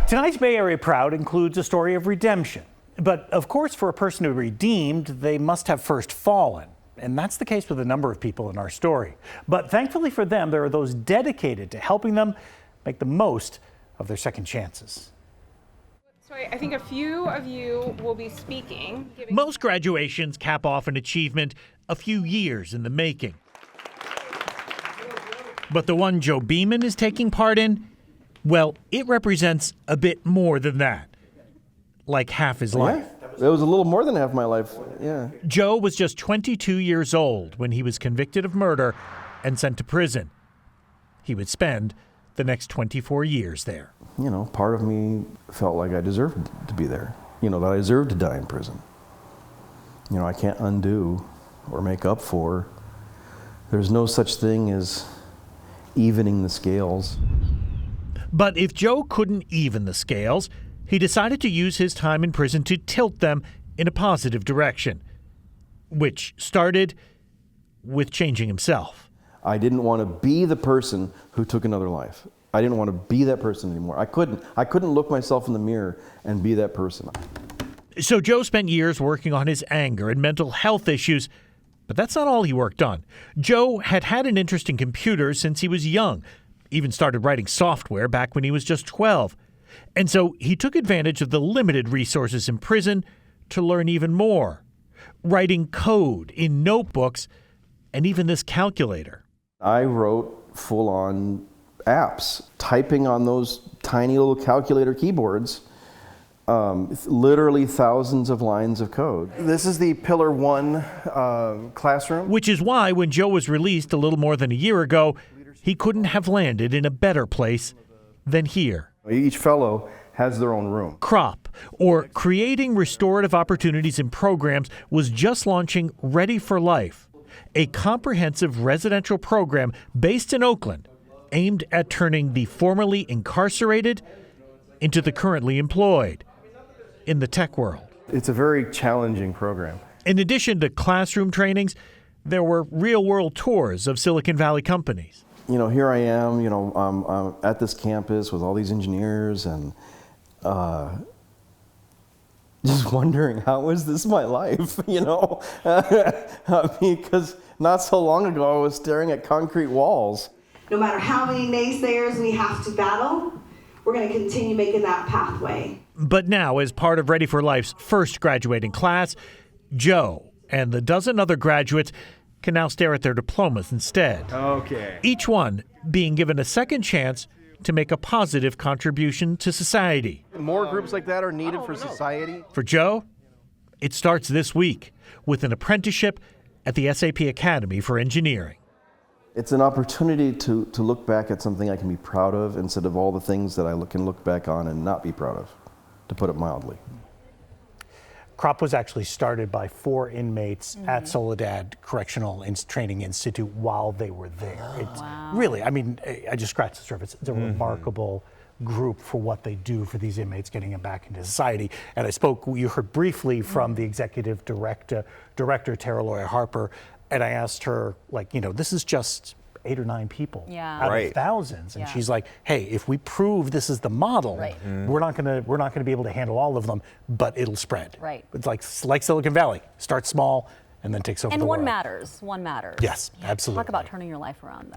Tonight's Bay Area Proud includes a story of redemption. But of course, for a person to be redeemed, they must have first fallen. And that's the case with a number of people in our story. But thankfully for them, there are those dedicated to helping them make the most of their second chances. So I think a few of you will be speaking. Most graduations cap off an achievement a few years in the making. But the one Joe Beeman is taking part in, well, it represents a bit more than that. Like half his life. Yeah, it was a little more than half my life, yeah. Joe was just 22 years old when he was convicted of murder and sent to prison. He would spend the next 24 years there. You know, part of me felt like I deserved to be there. You know, that I deserved to die in prison. You know, I can't undo or make up for. There's no such thing as evening the scales. But if Joe couldn't even the scales, he decided to use his time in prison to tilt them in a positive direction, which started with changing himself. I didn't want to be the person who took another life. I didn't want to be that person anymore. I couldn't look myself in the mirror and be that person. So Joe spent years working on his anger and mental health issues, but that's not all he worked on. Joe had had an interest in computers since he was young, even started writing software back when he was just 12. And so he took advantage of the limited resources in prison to learn even more, writing code in notebooks and even this calculator. I wrote full-on apps, typing on those tiny little calculator keyboards, literally thousands of lines of code. This is the Pillar 1 classroom. Which is why when Joe was released a little more than a year ago, he couldn't have landed in a better place than here. Each fellow has their own room. CROP, or Creating Restorative Opportunities in Programs, was just launching Ready for Life, a comprehensive residential program based in Oakland aimed at turning the formerly incarcerated into the currently employed in the tech world. It's a very challenging program. In addition to classroom trainings, there were real-world tours of Silicon Valley companies. You know, here I am, you know, I'm at this campus with all these engineers and just wondering, how is this my life, you know? Because not so long ago I was staring at concrete walls. No matter how many naysayers we have to battle, we're going to continue making that pathway. But now, as part of Ready for Life's first graduating class, Joe and the dozen other graduates can now stare at their diplomas instead. Okay. Each one being given a second chance to make a positive contribution to society. More groups like that are needed for society. For Joe, it starts this week with an apprenticeship at the SAP Academy for Engineering. It's an opportunity to look back at something I can be proud of instead of all the things that I can look back on and not be proud of, to put it mildly. CROP was actually started by 4 inmates at Soledad Correctional Training Institute while they were there. It's really, I mean, I just scratched the surface. It's a remarkable group for what they do for these inmates, getting them back into society. And you heard briefly from the executive director, Tara Loya Harper, and I asked her, like, you know, this is just 8 or 9 people out of thousands, and she's like, "Hey, if we prove this is the model, we're not gonna be able to handle all of them, but it'll spread. Right. It's like Silicon Valley. Start small and then takes over the world. And one matters. One matters. Yes, absolutely. Talk about turning your life around, though.